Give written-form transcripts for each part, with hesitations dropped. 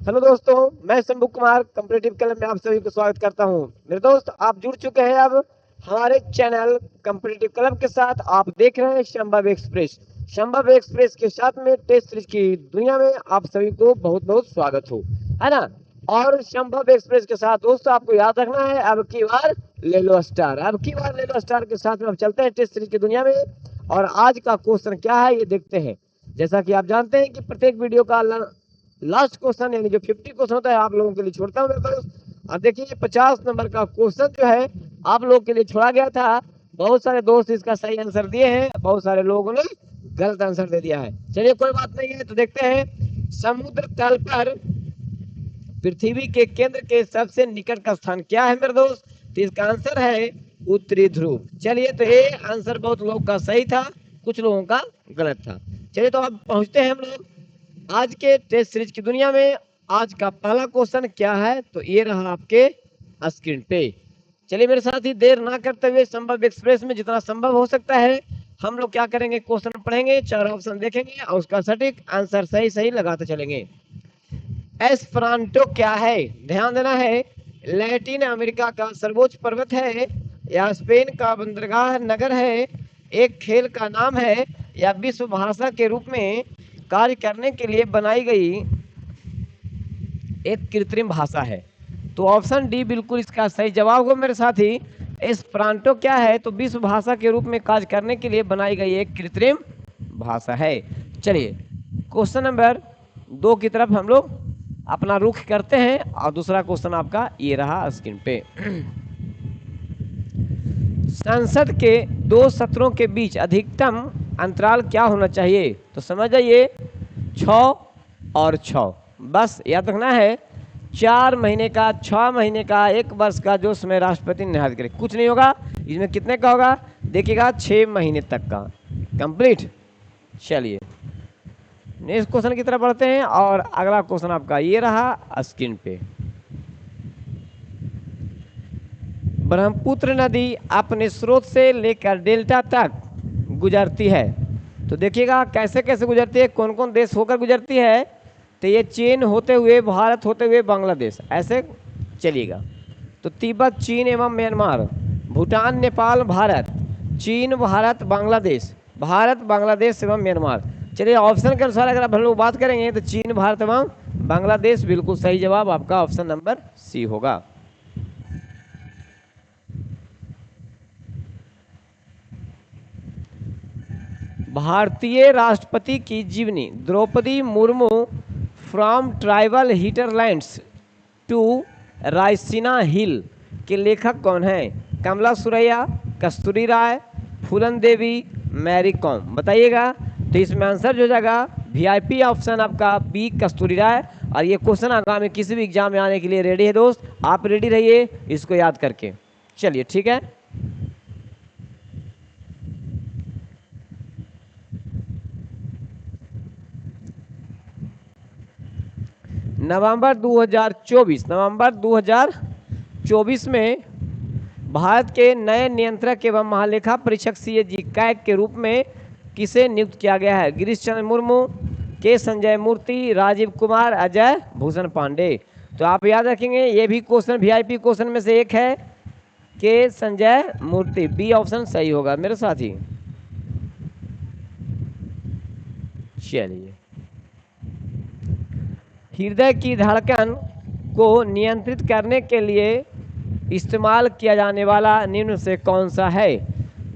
Hello दोस्तों, मैं Shambhu Kumar competitive club में आप सभी को स्वागत करता हूं। मेरे दोस्त, आप जुड़ चुके हैं अब हमारे चैनल कॉम्पिटिटिव क्लब के साथ। आप देख रहे हैं संभव एक्सप्रेस। संभव एक्सप्रेस के साथ में टेस्ट सीरीज की दुनिया में आप सभी को बहुत बहुत स्वागत हो, है ना। और संभव एक्सप्रेस के साथ दोस्तों आपको याद रखना है, अब की बार ले लो स्टार। अब की बार ले लो स्टार के साथ में अब चलते हैं टेस्ट सीरीज की दुनिया में। और आज का क्वेश्चन क्या है ये देखते हैं। जैसा कि आप जानते हैं कि प्रत्येक वीडियो का लास्ट क्वेश्चन यानी जो 50 क्वेश्चन होता है आप लोगों के लिए छोड़ता हूँ मेरे दोस्त। अब देखिए 50 नंबर का क्वेश्चन जो है आप लोगों के लिए छोड़ा गया था। बहुत सारे दोस्त इसका सही आंसर दिए हैं, बहुत सारे लोगों ने गलत आंसर दे दिया है। चलिए कोई बात नहीं है, तो देखते हैं समुद्र तल पर पृथ्वी के केंद्र के सबसे निकट का स्थान क्या है मेरे दोस्त। तो इसका आंसर है उत्तरी ध्रुव। चलिए, तो ये आंसर बहुत लोगों का सही था, कुछ लोगों का गलत था। चलिए तो अब पहुंचते हैं हम लोग आज के टेस्ट सीरीज की दुनिया में। आज का पहला क्वेश्चन क्या है, तो ये रहा आपके स्क्रीन पे। चलिए मेरे साथ ही देर ना करते हुए संभव एक्सप्रेस में जितना संभव हो सकता है हम लोग क्या करेंगे, क्वेश्चन पढ़ेंगे, 4 ऑप्शन देखेंगे और उसका सटीक आंसर सही सही लगाते चलेंगे। एस्परांटो क्या है, ध्यान देना है। लैटिन अमेरिका का सर्वोच्च पर्वत है, या स्पेन का बंदरगाह नगर है, एक खेल का नाम है, या विश्व भाषा के रूप में कार्य करने के लिए बनाई गई एक कृत्रिम भाषा है। तो ऑप्शन डी बिल्कुल इसका सही जवाब होगा मेरे साथी। एस्परांटो क्या है, तो विश्व भाषा के रूप में कार्य करने के लिए बनाई गई एक कृत्रिम भाषा है। चलिए क्वेश्चन नंबर 2 की तरफ हम लोग अपना रुख करते हैं और दूसरा क्वेश्चन आपका ये रहा स्क्रीन पे। संसद के 2 सत्रों के बीच अधिकतम अंतराल क्या होना चाहिए, तो समझ जाइए 6 और 6। बस याद रखना है 4 महीने का, 6 महीने का, 1 वर्ष का जो समय राष्ट्रपति निर्धारित करे, कुछ नहीं होगा इसमें। कितने का होगा देखिएगा, 6 महीने तक का कंप्लीट। चलिए नेक्स्ट क्वेश्चन की तरफ बढ़ते हैं और अगला क्वेश्चन आपका ये रहा स्क्रीन पे। ब्रह्मपुत्र नदी अपने स्रोत से लेकर डेल्टा तक गुजरती है, तो देखिएगा कैसे कैसे गुजरती है, कौन कौन देश होकर गुजरती है। तो ये चीन होते हुए, भारत होते हुए, बांग्लादेश, ऐसे चलिएगा। तो तिब्बत, चीन एवं म्यांमार, भूटान, नेपाल, भारत, चीन, भारत, बांग्लादेश, भारत, बांग्लादेश एवं म्यांमार। चलिए ऑप्शन के अनुसार अगर हम लोग बात करेंगे तो चीन, भारत एवं बांग्लादेश बिल्कुल सही जवाब आपका ऑप्शन नंबर सी होगा। भारतीय राष्ट्रपति की जीवनी Draupadi Murmu from tribal hinterlands to Raisina hill के लेखक कौन हैं। कमला सुरैया, कस्तूरी राय, फूलन देवी, मैरी कॉम, बताइएगा। तो इसमें आंसर जो हो जाएगा वीआईपी ऑप्शन आपका बी कस्तूरी राय। और ये क्वेश्चन आगामी किसी भी एग्जाम में आने के लिए रेडी है दोस्त, आप रेडी रहिए इसको याद करके। चलिए ठीक है, नवंबर 2024 में भारत के नए नियंत्रक एवं महालेखा परीक्षक सीएजी कैग के रूप में किसे नियुक्त किया गया है। गिरीश चंद्र मुर्मू, के संजय मूर्ति, राजीव कुमार, अजय भूषण पांडे। तो आप याद रखेंगे ये भी क्वेश्चन वीआईपी क्वेश्चन में से एक है, के संजय मूर्ति, बी ऑप्शन सही होगा मेरे साथी। चलिए, हृदय की धड़कन को नियंत्रित करने के लिए इस्तेमाल किया जाने वाला निम्न से कौन सा है।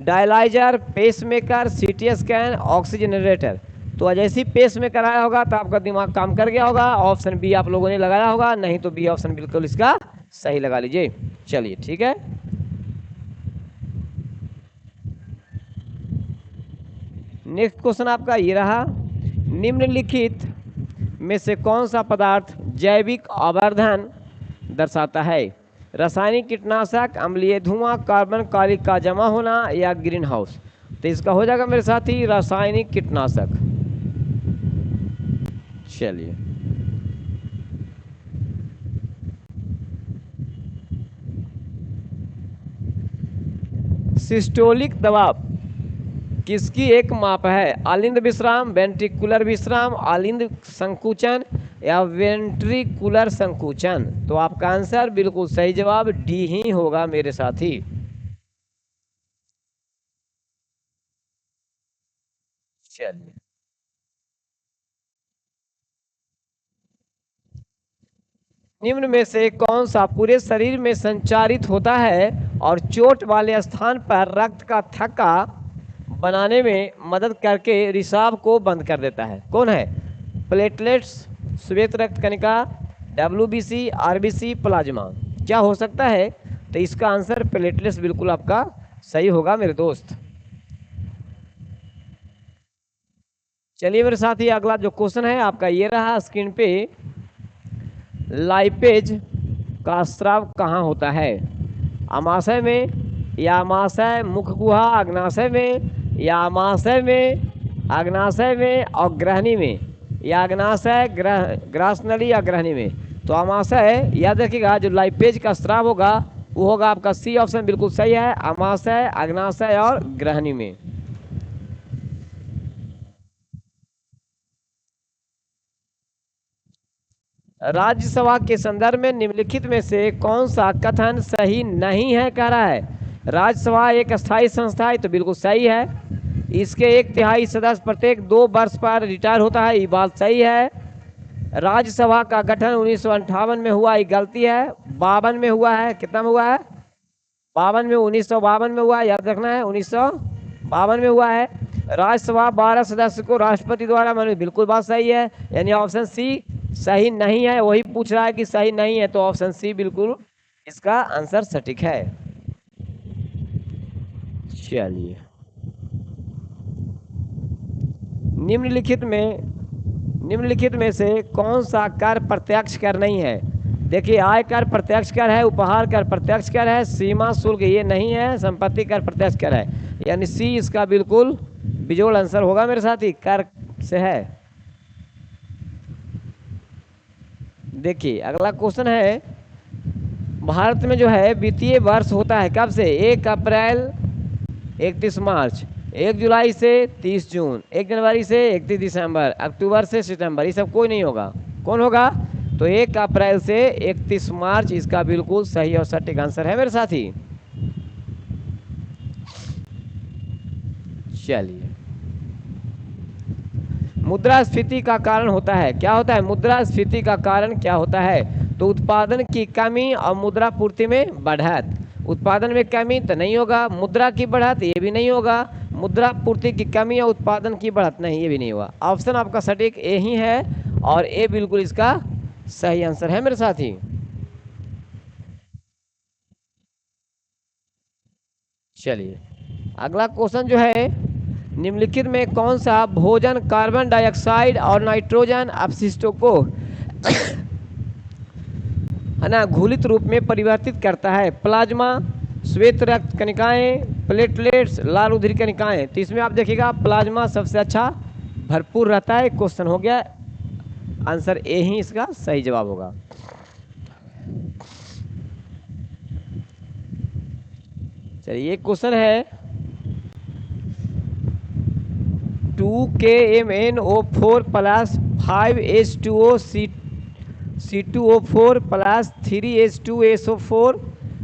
Dialyser, pacemaker, CT scan, oxygenator. तो जैसे ही पेसमेकर आया होगा तो आपका दिमाग काम कर गया होगा, ऑप्शन बी आप लोगों ने लगाया होगा, नहीं तो बी ऑप्शन बिल्कुल इसका सही लगा लीजिए। चलिए ठीक है, नेक्स्ट क्वेश्चन आपका ये रहा। निम्नलिखित में से कौन सा पदार्थ जैविक आवर्धन दर्शाता है। रासायनिक कीटनाशक, अम्लीय धुआं, कार्बन कालिक का जमा होना, या ग्रीन हाउस। तो इसका हो जाएगा मेरे साथी रासायनिक कीटनाशक। चलिए सिस्टोलिक दबाव किसकी एक माप है। आलिंद विश्राम, वेंट्रिकुलर विश्राम, आलिंद संकुचन, या वेंट्रिकुलर संकुचन। तो आपका आंसर बिल्कुल सही जवाब डी ही होगा मेरे साथी। चलिए, निम्न में से कौन सा पूरे शरीर में संचारित होता है और चोट वाले स्थान पर रक्त का थक्का बनाने में मदद करके रिसाव को बंद कर देता है? कौन है? प्लेटलेट्स, श्वेत रक्त कणिका, WBC, RBC, प्लाज्मा। क्या हो सकता है? तो इसका आंसर प्लेटलेट्स बिल्कुल आपका सही होगा मेरे दोस्त। चलिए मेरे साथ ही अगला जो क्वेश्चन है आपका ये रहा स्क्रीन पे, लाइपेज का स्राव कहाँ होता है? अमाशय में, या अमाशय मुख गुहा अग्नाशय में, या अमाशय में अग्नाशय में और ग्रहणी में, या अग्नाशय ग्रासनली या ग्रहणी में? तो अमाशय याद रखिएगा, जो लाइपेज का स्राव होगा वो होगा आपका सी ऑप्शन बिल्कुल सही है, अमाशय, अग्नाशय और ग्रहणी में। राज्यसभा के संदर्भ में निम्नलिखित में से कौन सा कथन सही नहीं है कह रहा है? राज्यसभा एक अस्थायी संस्था है, तो बिल्कुल सही है। इसके 1/3 सदस्य प्रत्येक 2 वर्ष पर रिटायर होता है, ये बात सही है। राज्यसभा का गठन 1958 में हुआ, ये गलती है। 52 में हुआ है, कितना में हुआ है? 52 में, 1952 में हुआ है, याद रखना है 1952 में हुआ है। राज्यसभा 12 सदस्य को राष्ट्रपति द्वारा मनोनीत, बिल्कुल बात सही है, यानी ऑप्शन सी सही नहीं है। वही पूछ रहा है कि सही नहीं है, तो ऑप्शन सी बिल्कुल इसका आंसर सटीक है। चलिए, निम्नलिखित में से कौन सा कर प्रत्यक्ष कर नहीं है? देखिए, आय कर प्रत्यक्ष कर है, उपहार कर प्रत्यक्ष कर है, सीमा शुल्क ये नहीं है, संपत्ति कर प्रत्यक्ष कर है, यानी सी इसका बिल्कुल बिजोड़ आंसर होगा मेरे साथी, कर से है। देखिए अगला क्वेश्चन है, भारत में जो है वित्तीय वर्ष होता है कब से? 1 अप्रैल 31 मार्च, 1 जुलाई से 30 जून, 1 जनवरी से 31 दिसंबर, अक्टूबर से सितंबर, ये सब कोई नहीं होगा। कौन होगा? तो 1 अप्रैल से 31 मार्च इसका बिल्कुल सही और सटीक आंसर है मेरे साथी। चलिए, मुद्रास्फीति का कारण होता है, क्या होता है? मुद्रास्फीति का कारण क्या होता है? तो उत्पादन की कमी और मुद्रा पूर्ति में बढ़त। उत्पादन में कमी तो नहीं होगा, मुद्रा की बढ़त ये भी नहीं होगा, मुद्रा पूर्ति की कमी और उत्पादन की बढ़त नहीं, ये भी नहीं होगा। ऑप्शन आपका सटीक ए ही है और ए बिल्कुल इसका सही आंसर है मेरे साथी। चलिए, अगला क्वेश्चन जो है, निम्नलिखित में कौन सा भोजन कार्बन डाइऑक्साइड और नाइट्रोजन अपशिष्टों को है ना घुलित रूप में परिवर्तित करता है? प्लाज्मा, श्वेत रक्त कणिकाएं, प्लेटलेट्स, लाल रुधिर कणिकाएं। तो इसमें आप देखिएगा प्लाज्मा सबसे अच्छा भरपूर रहता है। क्वेश्चन हो गया, आंसर ए ही इसका सही जवाब होगा। चलिए, एक क्वेश्चन है, 2KMnO4 plus 5H2O C2O4 plus 3H2SO4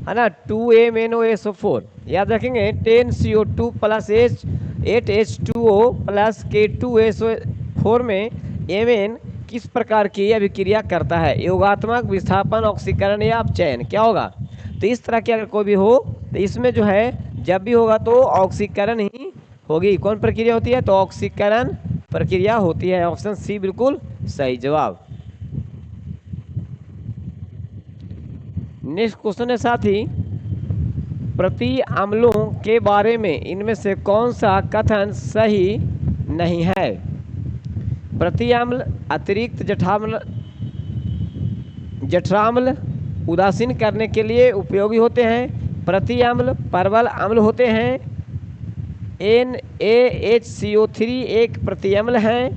है ना, 2MnOSO4। याद रखेंगे 10CO2 plus 8H2O plus K2SO4 में Mn किस प्रकार की अभिक्रिया करता है? योगात्मक, विस्थापन, ऑक्सीकरण या अपचयन, क्या होगा? तो इस तरह की अगर कोई भी हो तो इसमें जो है जब भी होगा तो ऑक्सीकरण ही होगी। कौन प्रक्रिया होती है? तो ऑक्सीकरण प्रक्रिया होती है। ऑप्शन सी बिल्कुल सही जवाब। नेक्स्ट क्वेश्चन है साथी, प्रति अम्लों के बारे में इनमें से कौन सा कथन सही नहीं है? प्रति अम्ल, अतिरिक्त जठराम्ल उदासीन करने के लिए उपयोगी होते हैं, प्रति अम्ल प्रबल अम्ल होते हैं, NaHCO3 एक प्रति अम्ल है,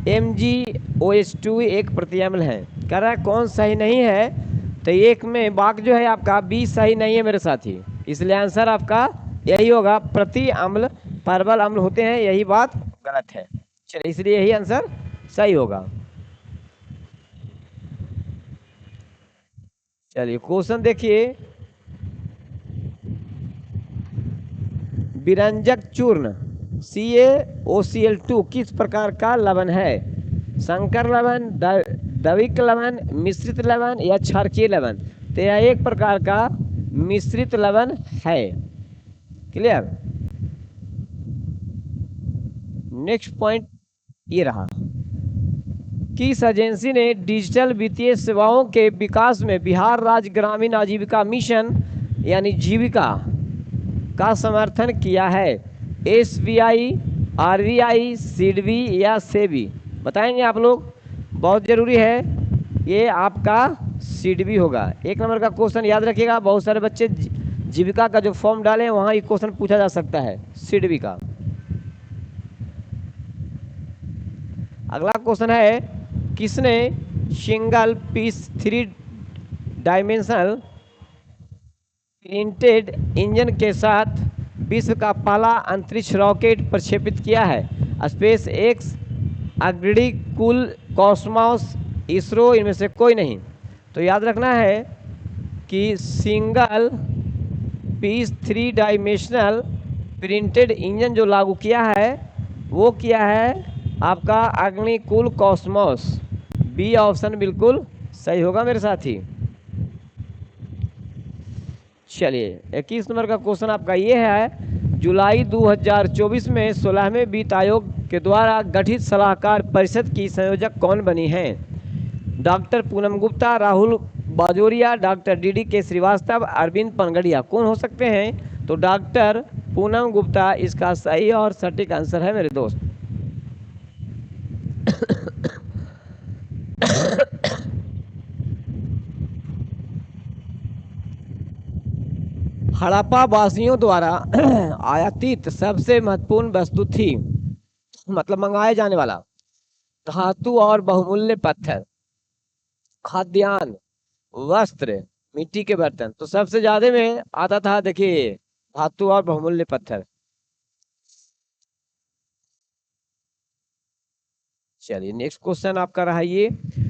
MgOH2 एक प्रति अम्ल है। कह रहा है कौन सही नहीं है? तो एक में बाक जो है आपका बी सही नहीं है मेरे साथी, इसलिए आंसर आपका यही होगा, प्रति अम्ल प्रबल अम्ल होते हैं, यही बात गलत है। चलिए, इसलिए यही आंसर सही होगा। चलिए क्वेश्चन देखिए, विरंजक चूर्ण CaOCl2 किस प्रकार का लवण है? संकर लवण, द्रविक लवण, मिश्रित लवण या क्षारकीय लवण? तो यह एक प्रकार का मिश्रित लवण है। क्लियर। नेक्स्ट पॉइंट ये रहा, किस एजेंसी ने डिजिटल वित्तीय सेवाओं के विकास में बिहार राज्य ग्रामीण आजीविका मिशन यानी जीविका का समर्थन किया है? SBI, RBI, सिडबी या सेबी? बताएंगे आप लोग, बहुत जरूरी है, ये आपका सिडबी होगा। एक नंबर का क्वेश्चन याद रखिएगा, बहुत सारे बच्चे जीविका का जो फॉर्म डाले वहां ये क्वेश्चन पूछा जा सकता है, सिडबी का। अगला क्वेश्चन है, किसने single piece 3 dimensional printed engine के साथ विश्व का पहला अंतरिक्ष रॉकेट प्रक्षेपित किया है? स्पेस एक्स, अग्रणी, कुल, कॉस्मोस, इसरो, इनमें से कोई नहीं। तो याद रखना है कि single piece 3 dimensional printed engine जो लागू किया है वो किया है आपका अग्नि, कुल, कॉस्मोस। बी ऑप्शन बिल्कुल सही होगा मेरे साथी। चलिए 21 नंबर का क्वेश्चन आपका ये है, जुलाई 2024 में 16वें वित्त आयोग के द्वारा गठित सलाहकार परिषद की संयोजक कौन बनी हैं? Doctor Poonam Gupta, Rahul Bajoria, doctor DD के श्रीवास्तव, अरविंद पनगड़िया। कौन हो सकते हैं? तो डॉक्टर पूनम गुप्ता इसका सही और सटीक आंसर है मेरे दोस्त। हड़प्पा वासियों द्वारा आयातित सबसे महत्वपूर्ण वस्तु थी, मतलब मंगाए जाने वाला, धातु और बहुमूल्य पत्थर, खाद्यान्न, वस्त्र, मिट्टी के बर्तन। तो सबसे ज्यादा में आता था, देखिए, धातु और बहुमूल्य पत्थर। चलिए नेक्स्ट क्वेश्चन आपका रहा ये,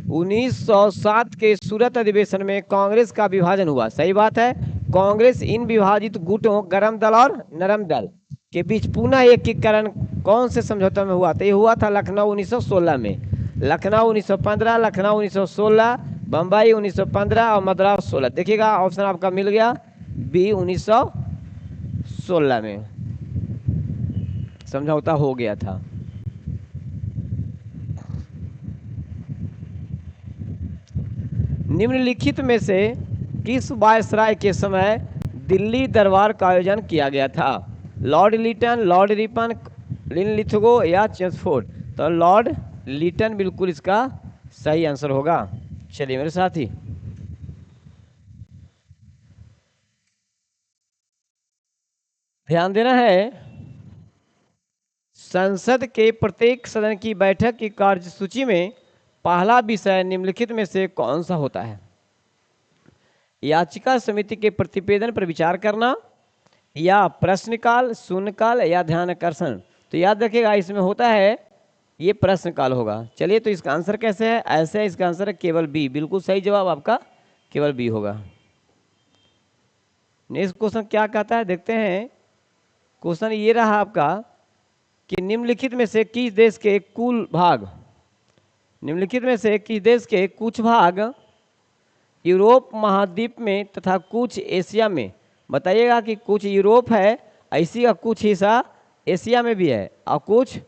1907 के सूरत अधिवेशन में कांग्रेस का विभाजन हुआ। सही बात है, कांग्रेस इन विभाजित गुटों गरम दल और नरम दल के बीच पुनः एकीकरण कौन से समझौते में हुआ? तो ये हुआ था लखनऊ 1916 में। लखनऊ 1915, लखनऊ 1916, बम्बई 1915 और मद्रास 16। देखिएगा ऑप्शन आपका मिल गया बी, 1916 में समझौता हो गया था। निम्नलिखित में से किस वायसराय के समय दिल्ली दरबार का आयोजन किया गया था? Lord Lytton, Lord Ripon, Linlithgow या चेम्सफोर्ड? तो लॉर्ड लिटन बिल्कुल इसका सही आंसर होगा। चलिए मेरे साथी, ध्यान देना है, संसद के प्रत्येक सदन की बैठक की कार्यसूची में पहला विषय निम्नलिखित में से कौन सा होता है? याचिका समिति के प्रतिवेदन पर विचार करना, या प्रश्नकाल, शून्यकाल या ध्यानाकर्षण? तो याद रखिएगा इसमें होता है ये प्रश्नकाल होगा। चलिए तो इसका आंसर कैसे है? ऐसे है, इसका आंसर है केवल बी। बिल्कुल सही जवाब आपका केवल बी होगा। नेक्स्ट क्वेश्चन क्या कहता है देखते हैं। क्वेश्चन ये रहा आपका कि निम्नलिखित में से किस देश के कुल भाग, निम्नलिखित में से किस देश के कुछ भाग यूरोप महाद्वीप में तथा कुछ एशिया में? बताइएगा कि कुछ यूरोप है, ऐसी का कुछ हिस्सा एशिया में भी है और कुछ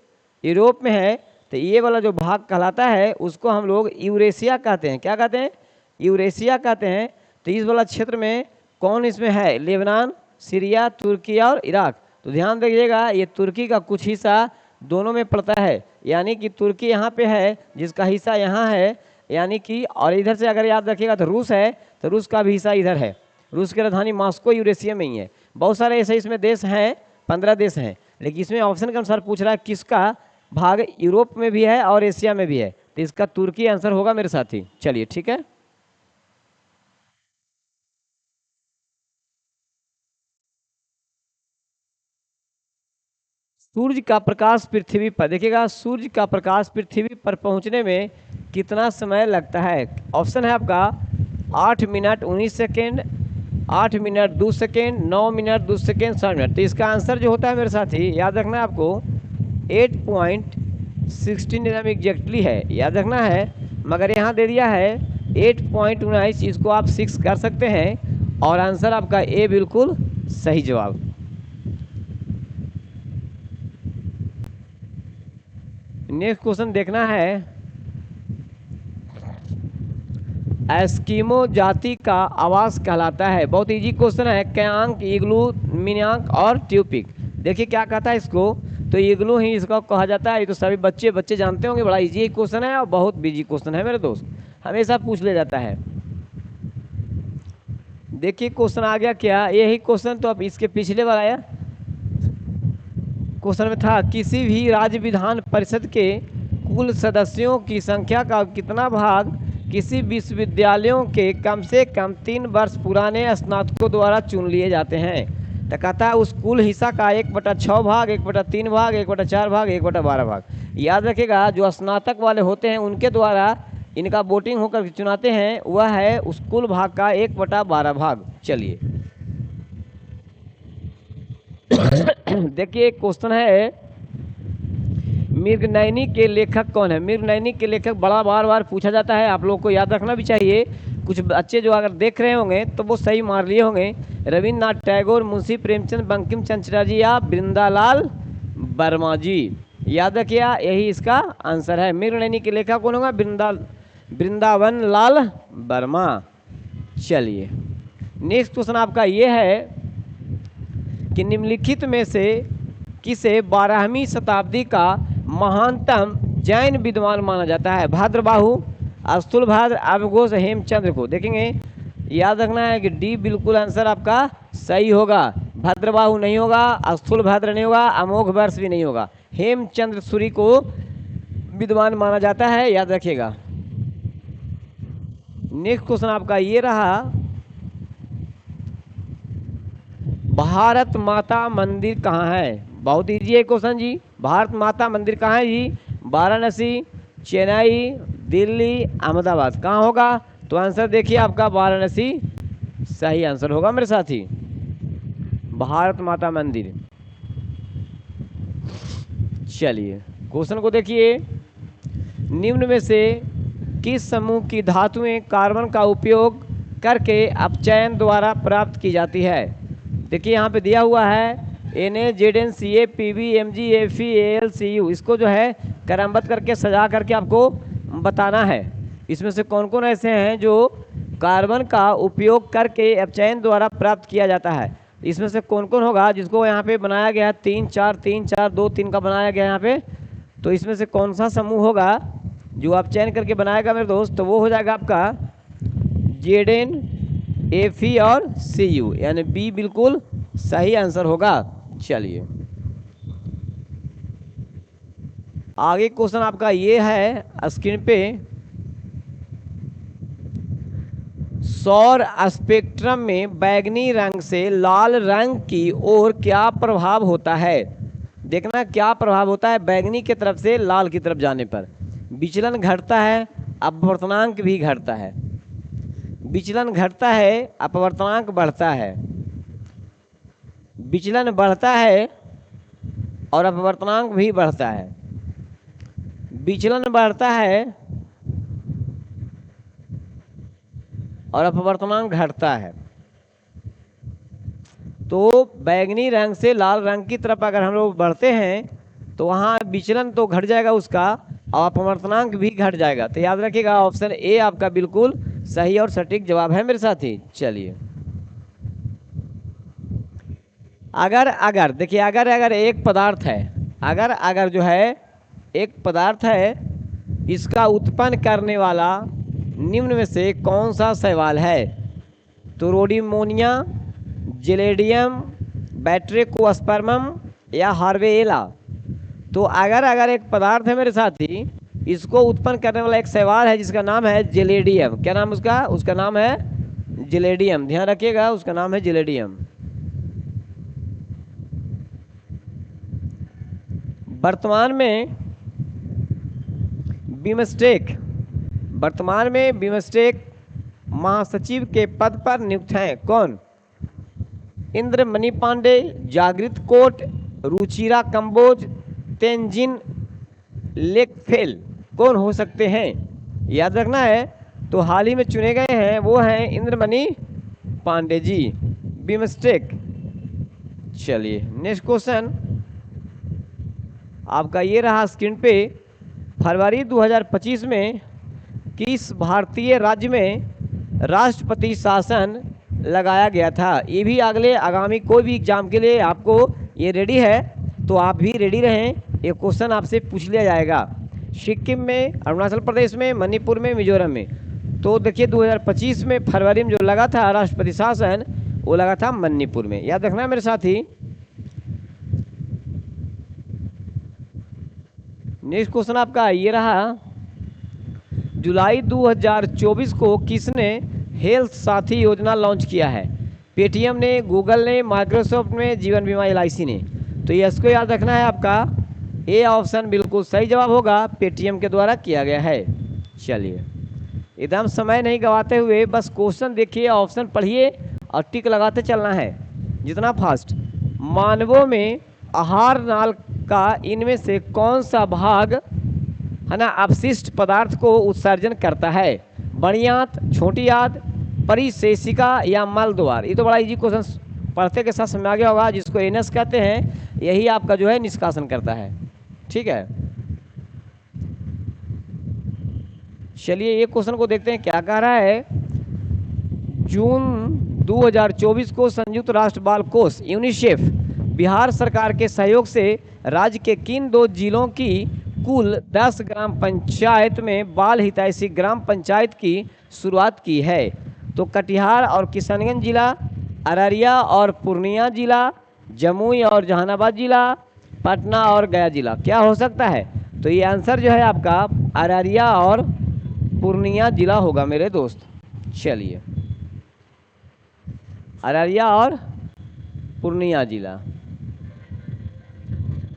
यूरोप में है। तो ये वाला जो भाग कहलाता है उसको हम लोग यूरेशिया कहते हैं। क्या कहते हैं? यूरेशिया कहते हैं। तो इस वाला क्षेत्र में कौन इसमें है? लेबनान, सीरिया, तुर्की और इराक। तो ध्यान रखिएगा ये तुर्की का कुछ हिस्सा दोनों में पड़ता है, यानी कि तुर्की यहाँ पे है जिसका हिस्सा यहाँ है, यानी कि, और इधर से अगर याद रखिएगा तो रूस है, तो रूस का भी हिस्सा इधर है। रूस की राजधानी मॉस्को यूरेशिया में ही है। बहुत सारे ऐसे इसमें देश हैं, 15 देश हैं, लेकिन इसमें ऑप्शन के अनुसार पूछ रहा है किसका भाग यूरोप में भी है और एशिया में भी है। तो इसका तुर्की आंसर होगा मेरे साथी। चलिए ठीक है। सूर्य का प्रकाश पृथ्वी पर, देखिएगा सूर्य का प्रकाश पृथ्वी पर पहुंचने में कितना समय लगता है? ऑप्शन है आपका 8 minute 19 second, 8 minute 2 second, 9 minute 2 second, 7 minute. तो इसका आंसर जो होता है मेरे साथी, याद रखना है आपको 8.16 एम एग्जैक्टली है, याद रखना है। मगर यहाँ दे दिया है 8.19, इसको आप 6 कर सकते हैं और आंसर आपका ए बिल्कुल सही जवाब। नेक्स्ट क्वेश्चन देखना है, एस्किमो जाति का आवास कहलाता है। बहुत इजी क्वेश्चन है, क्यांक, इग्लू, मिन्यांक और ट्यूपिक। देखिए क्या कहता है इसको, तो इग्लू ही इसका कहा जाता है। ये तो सभी बच्चे जानते होंगे, बड़ा इजी क्वेश्चन है और बहुत बिजी क्वेश्चन है मेरे दोस्त, हमेशा पूछ ले जाता है। देखिए क्वेश्चन आ गया क्या, यही क्वेश्चन तो अब इसके पिछले बार आया क्वेश्चन में था, किसी भी राज्य विधान परिषद के कुल सदस्यों की संख्या का कितना भाग किसी विश्वविद्यालयों के कम से कम 3 वर्ष पुराने स्नातकों द्वारा चुन लिए जाते हैं। तो कहता है उस कुल हिस्सा का 1/6 भाग, 1/3 भाग, 1/4 भाग, 1/12 भाग। याद रखिएगा जो स्नातक वाले होते हैं उनके द्वारा इनका वोटिंग होकर चुनाते हैं, वह है उस कुल भाग का 1/12 भाग। चलिए देखिए क्वेश्चन है, मृगनयनी के लेखक कौन है। मृगनयनी के लेखक बड़ा बार पूछा जाता है, आप लोग को याद रखना भी चाहिए। कुछ बच्चे जो अगर देख रहे होंगे तो वो सही मार लिए होंगे। रविन्द्रनाथ टैगोर, मुंशी प्रेमचंद, बंकिम चंद्र चटर्जी या वृंदालाल वर्मा जी। याद रखिए यही इसका आंसर है। मृगनयनी के लेखक कौन होगा, वृंदावन लाल वर्मा। चलिए नेक्स्ट क्वेश्चन आपका ये है कि निम्नलिखित में से किसे 12वीं शताब्दी का महानतम जैन विद्वान माना जाता है। भद्रबाहु, स्थूलभद्र, अवघोष, हेमचंद्र को। देखेंगे याद रखना है कि डी बिल्कुल आंसर आपका सही होगा। भद्रबाहु नहीं होगा, स्थूलभद्र नहीं होगा, अमोघ वर्ष भी नहीं होगा। हेमचंद्र सूरी को विद्वान माना जाता है, याद रखिएगा। नेक्स्ट क्वेश्चन आपका ये रहा, भारत माता मंदिर कहाँ है। बहुत इजी है क्वेश्चन जी। भारत माता मंदिर कहाँ है जी, वाराणसी, चेन्नई, दिल्ली, अहमदाबाद। कहाँ होगा, तो आंसर देखिए आपका वाराणसी सही आंसर होगा मेरे साथी। भारत माता मंदिर। चलिए क्वेश्चन को देखिए, निम्न में से किस समूह की धातुएं कार्बन का उपयोग करके अपचयन द्वारा प्राप्त की जाती है। देखिए यहाँ पे दिया हुआ है Na, ZnCa, Pb, Mg, Fe, Al, Cu। इसको जो है क्रमबद्ध करके सजा करके आपको बताना है। इसमें से कौन कौन ऐसे हैं जो कार्बन का उपयोग करके अपचयन द्वारा प्राप्त किया जाता है। इसमें से कौन कौन होगा, जिसको यहाँ पे बनाया गया है 3 4 3 4 2 3 का बनाया गया यहाँ पे। तो इसमें से कौन सा समूह होगा जो अपचयन करके बनाएगा मेरे दोस्त, तो वो हो जाएगा आपका Zn, Fe और Cu, यानी बी बिल्कुल सही आंसर होगा। चलिए आगे क्वेश्चन आपका ये है स्क्रीन पे, सौर स्पेक्ट्रम में बैगनी रंग से लाल रंग की ओर क्या प्रभाव होता है। देखना क्या प्रभाव होता है बैगनी की तरफ से लाल की तरफ जाने पर। विचलन घटता है, अपवर्तनांक भी घटता है। विचलन घटता है, अपवर्तनांक बढ़ता है। विचलन बढ़ता है और अपवर्तनांक भी बढ़ता है। विचलन बढ़ता है और अपवर्तनांक घटता है। तो बैगनी रंग से लाल रंग की तरफ अगर हम लोग बढ़ते हैं तो वहाँ विचलन तो घट जाएगा उसका और अपवर्तनांक भी घट जाएगा। तो याद रखिएगा ऑप्शन ए आपका बिल्कुल सही और सटीक जवाब है मेरे साथी। चलिए अगर देखिए अगर एक पदार्थ है, अगर जो है एक पदार्थ है, इसका उत्पन्न करने वाला निम्न में से कौन सा शैवाल है। तो रोडिमोनिया, जिलेडियम, बैट्रिकोस्पर्मम या हार्वेला। तो अगर एक पदार्थ है मेरे साथी, इसको उत्पन्न करने वाला एक शैवाल है जिसका नाम है जिलेडियम। क्या नाम उसका नाम है जिलेडियम। ध्यान रखिएगा उसका नाम है जिलेडियम। वर्तमान में बिमस्टेक महासचिव के पद पर नियुक्त हैं? कौन? इंद्रमणि पांडे, जागृत कोट, रुचिरा कंबोज, तेंजिन लेकफेल कौन हो सकते हैं? याद रखना है। तो हाल ही में चुने गए हैं वो हैं इंद्रमणि पांडे जी। बिमस्टेक। चलिए नेक्स्ट क्वेश्चन आपका ये रहा स्क्रीन पे। फरवरी 2025 में किस भारतीय राज्य में राष्ट्रपति शासन लगाया गया था? ये भी अगले आगामी कोई भी एग्जाम के लिए आपको ये रेडी है, तो आप भी रेडी रहें। ये क्वेश्चन आपसे पूछ लिया जाएगा। सिक्किम में, अरुणाचल प्रदेश में, मणिपुर में, मिजोरम में। तो देखिए 2025 में फरवरी में जो लगा था राष्ट्रपति शासन, वो लगा था मणिपुर में। याद रखना मेरे साथी। नेक्स्ट क्वेश्चन आपका ये रहा। जुलाई 2024 को किसने हेल्थ साथी योजना लॉन्च किया है? पेटीएम ने, गूगल ने, माइक्रोसॉफ्ट ने, जीवन बीमा LIC ने। तो ये इसको याद रखना है। आपका ए ऑप्शन बिल्कुल सही जवाब होगा, पेटीएम के द्वारा किया गया है। चलिए एकदम समय नहीं गवाते हुए बस क्वेश्चन देखिए, ऑप्शन पढ़िए और टिक लगाते चलना है जितना फास्ट। मानवों में आहार नाल का इनमें से कौन सा भाग है ना अपशिष्ट पदार्थ को उत्सर्जन करता है? बड़ी आंत, छोटी आंत, परिशेषिका या मल द्वार? ये तो बड़ा इजी क्वेश्चन पढ़ते के साथ समझ आ गया होगा। जिसको एनएस कहते हैं, यही आपका जो है निष्कासन करता है। ठीक है, चलिए ये क्वेश्चन को देखते हैं क्या कह रहा है। जून 2024 को संयुक्त राष्ट्र बाल कोष यूनिसेफ बिहार सरकार के सहयोग से राज्य के किन 2 जिलों की कुल 10 ग्राम पंचायत में बाल हितैषी ग्राम पंचायत की शुरुआत की है? तो कटिहार और किशनगंज जिला, अररिया और पूर्णिया जिला, जमुई और जहानाबाद जिला, पटना और गया जिला। क्या हो सकता है? तो ये आंसर जो है आपका अररिया और पूर्णिया जिला होगा मेरे दोस्त। चलिए अररिया और पूर्णिया जिला।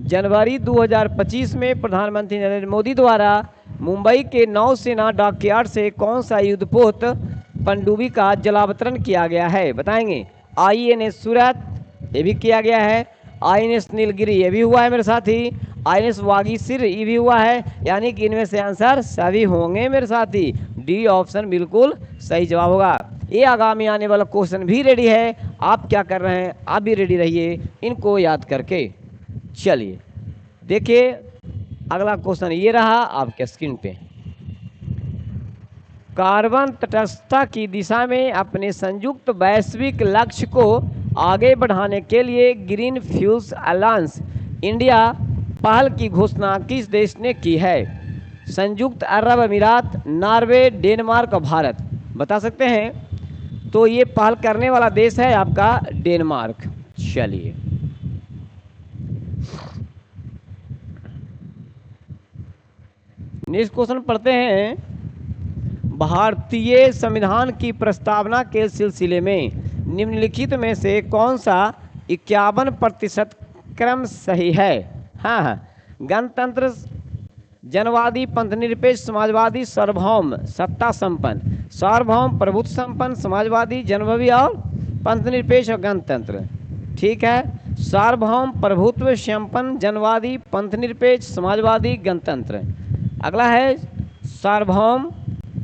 जनवरी 2025 में प्रधानमंत्री नरेंद्र मोदी द्वारा मुंबई के नौसेना डॉकयार्ड से कौन सा युद्धपोत पनडुब्बी का जलावतरण किया गया है? बताएंगे। INS सूरत, ये भी किया गया है। INS नीलगिरी, ये भी हुआ है मेरे साथी। INS वागीशिर, ये भी हुआ है। यानी कि इनमें से आंसर सभी होंगे मेरे साथी। डी ऑप्शन बिल्कुल सही जवाब होगा। ये आगामी आने वाला क्वेश्चन भी रेडी है। आप क्या कर रहे हैं? आप भी रेडी रहिए इनको याद करके। चलिए देखिए अगला क्वेश्चन ये रहा आपके स्क्रीन पे। कार्बन तटस्थता की दिशा में अपने संयुक्त वैश्विक लक्ष्य को आगे बढ़ाने के लिए ग्रीन फ्यूल्स अलायंस इंडिया पहल की घोषणा किस देश ने की है? संयुक्त अरब अमीरात, नॉर्वे, डेनमार्क और भारत। बता सकते हैं? तो ये पहल करने वाला देश है आपका डेनमार्क। चलिए नेक्स्ट क्वेश्चन पढ़ते हैं। भारतीय संविधान की प्रस्तावना के सिलसिले में निम्नलिखित में से कौन सा 51% क्रम सही है? हाँ, गणतंत्र, जनवादी, पंथनिरपेक्ष, समाजवादी, सार्वभौम, सत्ता संपन्न। सार्वभौम, प्रभुत्व संपन्न, समाजवादी, जनभवी और पंथनिरपेक्ष और गणतंत्र। ठीक है, सार्वभौम, प्रभुत्व संपन्न, जनवादी, पंथनिरपेक्ष, समाजवादी, गणतंत्र। अगला है सार्वभौम,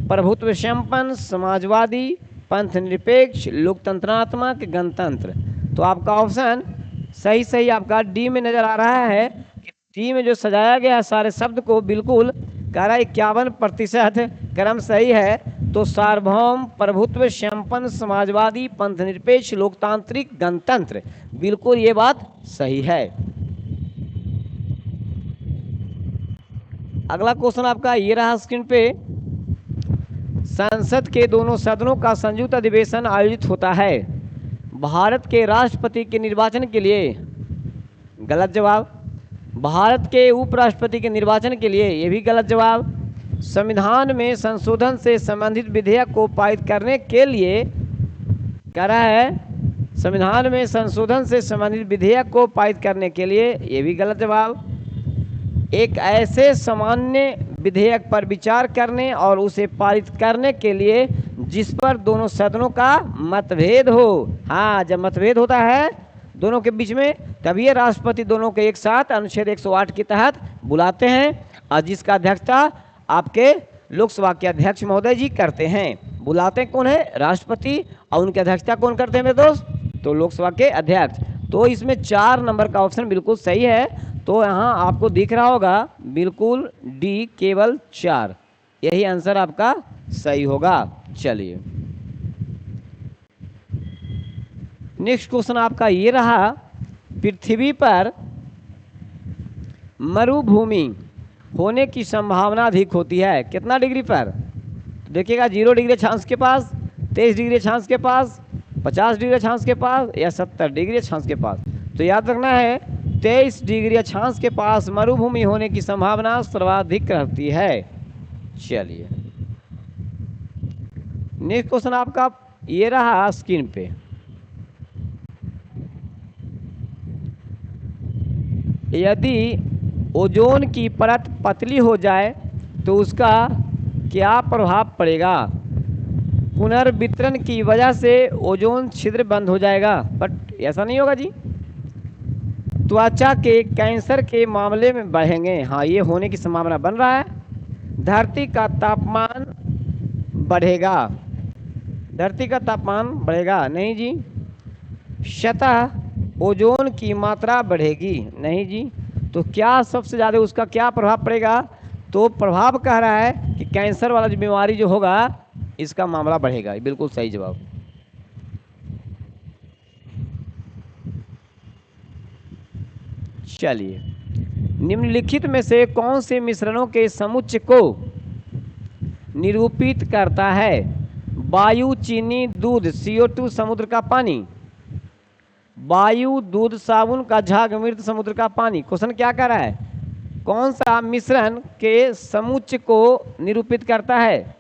प्रभुत्व संपन्न, समाजवादी, पंथनिरपेक्ष, लोकतंत्रात्मक, गणतंत्र। तो आपका ऑप्शन सही आपका डी में नजर आ रहा है कि डी में जो सजाया गया है सारे शब्द को बिल्कुल कह रहा है 51% क्रम सही है। तो सार्वभौम, प्रभुत्व संपन्न, समाजवादी, पंथनिरपेक्ष, लोकतांत्रिक, गणतंत्र, बिल्कुल ये बात सही है। अगला क्वेश्चन आपका ये रहा स्क्रीन पे। संसद के दोनों सदनों का संयुक्त अधिवेशन आयोजित होता है भारत के राष्ट्रपति के निर्वाचन के लिए? गलत जवाब। भारत के उपराष्ट्रपति के निर्वाचन के लिए? ये भी गलत जवाब। संविधान में संशोधन से संबंधित विधेयक को पारित करने के लिए कह रहा है, संविधान में संशोधन से संबंधित विधेयक को पारित करने के लिए? ये भी गलत जवाब। एक ऐसे सामान्य विधेयक पर विचार करने और उसे पारित करने के लिए जिस पर दोनों सदनों का मतभेद हो। हाँ, जब मतभेद होता है दोनों के बीच में, तभी ये राष्ट्रपति दोनों के एक साथ अनुच्छेद 108 के तहत बुलाते हैं, और जिसका अध्यक्षता आपके लोकसभा के अध्यक्ष महोदय जी करते हैं। बुलाते कौन है? राष्ट्रपति, और उनकी अध्यक्षता कौन करते हैं मेरे दोस्त? तो लोकसभा के अध्यक्ष। तो इसमें 4 नंबर का ऑप्शन बिल्कुल सही है। तो यहाँ आपको दिख रहा होगा बिल्कुल डी, केवल 4, यही आंसर आपका सही होगा। चलिए नेक्स्ट क्वेश्चन आपका ये रहा, पृथ्वी पर मरुभूमि होने की संभावना अधिक होती है कितना डिग्री पर? देखिएगा 0 डिग्री अक्षांश के पास, 23 डिग्री अक्षांश के पास, 50 डिग्री अक्षांश के पास, या 70 डिग्री अक्षांश के पास। तो याद रखना है 23 डिग्री अक्षांश के पास मरुभूमि होने की संभावना सर्वाधिक रहती है। चलिए नेक्स्ट क्वेश्चन आपका ये रहा स्क्रीन पे, यदि ओजोन की परत पतली हो जाए तो उसका क्या प्रभाव पड़ेगा? पुनर्वितरण की वजह से ओजोन छिद्र बंद हो जाएगा, बट ऐसा नहीं होगा जी। त्वचा के कैंसर के मामले में बढ़ेंगे, हाँ ये होने की संभावना बन रहा है। धरती का तापमान बढ़ेगा, धरती का तापमान बढ़ेगा, नहीं जी। सतह ओजोन की मात्रा बढ़ेगी, नहीं जी। तो क्या सबसे ज़्यादा उसका क्या प्रभाव पड़ेगा? तो प्रभाव कह रहा है कि कैंसर वाला जो बीमारी जो होगा इसका मामला बढ़ेगा, बिल्कुल सही जवाब। चलिए निम्नलिखित में से कौन से मिश्रणों के समुच्चय को निरूपित करता है? वायु, चीनी, दूध, CO2, समुद्र का पानी। वायु, दूध, साबुन का झाग, मृत समुद्र का पानी। क्वेश्चन क्या कर रहा है? कौन सा मिश्रण के समुच्चय को निरूपित करता है?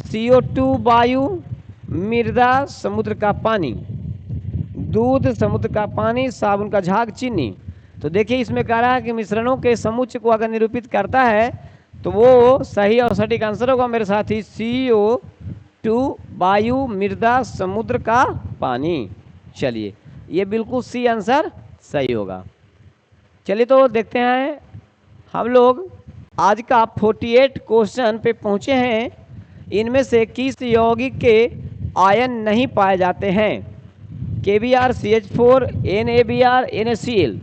CO2 वायु, मृदा समुद्र का पानी, दूध समुद्र का पानी, साबुन का झाग, चीनी। तो देखिए इसमें कह रहा है कि मिश्रणों के समुच्चय को अगर निरूपित करता है तो वो सही और सटीक आंसर होगा मेरे साथी, CO2 वायु, मृदा समुद्र का पानी। चलिए ये बिल्कुल सी आंसर सही होगा। चलिए तो देखते हैं हम लोग आज का 48 क्वेश्चन पे पहुँचे हैं। इनमें से किस यौगिक के आयन नहीं पाए जाते हैं? KBr, CH4, NaBr, NaCl।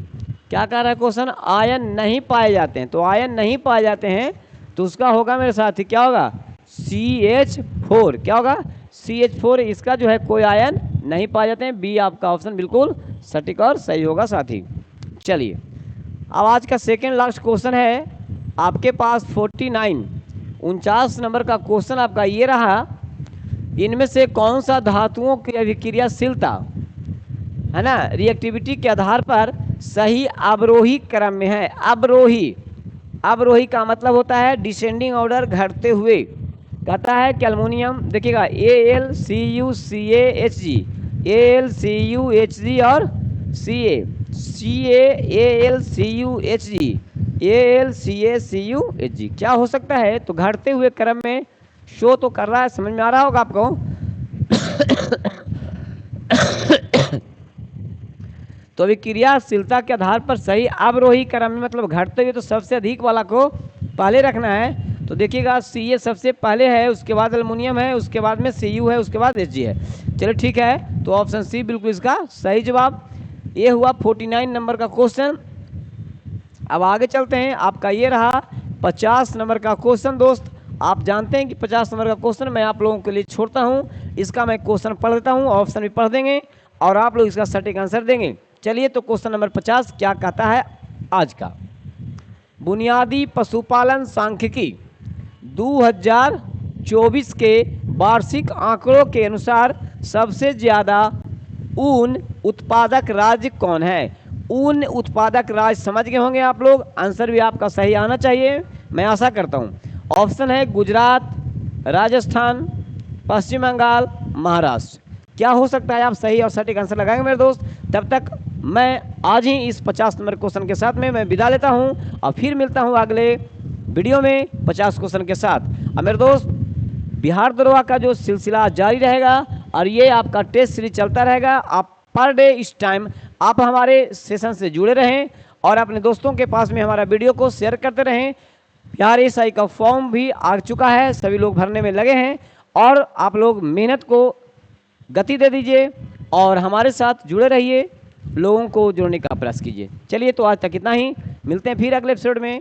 क्या कह रहा है क्वेश्चन? आयन नहीं पाए जाते हैं। तो आयन नहीं पाए जाते हैं तो उसका होगा मेरे साथी, क्या होगा? CH4। क्या होगा? CH4, इसका जो है कोई आयन नहीं पाए जाते हैं। बी आपका ऑप्शन बिल्कुल सटीक और सही होगा साथी। चलिए अब आज का सेकेंड लास्ट क्वेश्चन है आपके पास 49 नंबर का क्वेश्चन आपका ये रहा, इनमें से कौन सा धातुओं की अभिक्रियाशीलता है ना रिएक्टिविटी के आधार पर सही अवरोही क्रम में है? अवरोही, अवरोही का मतलब होता है डिसेंडिंग ऑर्डर, घटते हुए। कहता है कि एल्युमिनियम, देखिएगा AlCuCaHg, AlCuHg और CaAlCuHg, AlCaCuHg क्या हो सकता है? तो घटते हुए क्रम में शो तो कर रहा है, समझ में आ रहा होगा आपको। तो अभी क्रियाशीलता के आधार पर सही अवरोही क्रम में मतलब घटते हुए, तो सबसे अधिक वाला को पहले रखना है। तो देखिएगा Ca सबसे पहले है, उसके बाद एल्युमिनियम है, उसके बाद में Cu है, उसके बाद Hg है। चलिए ठीक है, तो ऑप्शन सी बिल्कुल इसका सही जवाब। ये हुआ 49 नंबर का क्वेश्चन। अब आगे चलते हैं, आपका ये रहा 50 नंबर का क्वेश्चन। दोस्त आप जानते हैं कि 50 नंबर का क्वेश्चन मैं आप लोगों के लिए छोड़ता हूँ, इसका मैं क्वेश्चन पढ़ देता हूँ, ऑप्शन भी पढ़ देंगे और आप लोग इसका सटीक आंसर देंगे। चलिए तो क्वेश्चन नंबर 50 क्या कहता है आज का? बुनियादी पशुपालन सांख्यिकी 2024 के वार्षिक आंकड़ों के अनुसार सबसे ज़्यादा ऊन उत्पादक राज्य कौन है? ऊन उत्पादक राज्य समझ गए होंगे आप लोग, आंसर भी आपका सही आना चाहिए, मैं आशा करता हूँ। ऑप्शन है गुजरात, राजस्थान, पश्चिम बंगाल, महाराष्ट्र। क्या हो सकता है? आप सही और सटीक आंसर लगाएंगे मेरे दोस्त। तब तक मैं आज ही इस 50 नंबर क्वेश्चन के साथ में मैं विदा लेता हूं और फिर मिलता हूं अगले वीडियो में 50 क्वेश्चन के साथ। अब मेरे दोस्त बिहार दरोगा का जो सिलसिला जारी रहेगा और ये आपका टेस्ट सीरीज चलता रहेगा। आप पर डे इस टाइम आप हमारे सेशन से जुड़े रहें और अपने दोस्तों के पास में हमारा वीडियो को शेयर करते रहें। बिहार एएसआई का फॉर्म भी आ चुका है, सभी लोग भरने में लगे हैं और आप लोग मेहनत को गति दे दीजिए और हमारे साथ जुड़े रहिए, लोगों को जोड़ने का प्रयास कीजिए। चलिए तो आज तक इतना ही, मिलते हैं फिर अगले एपिसोड में।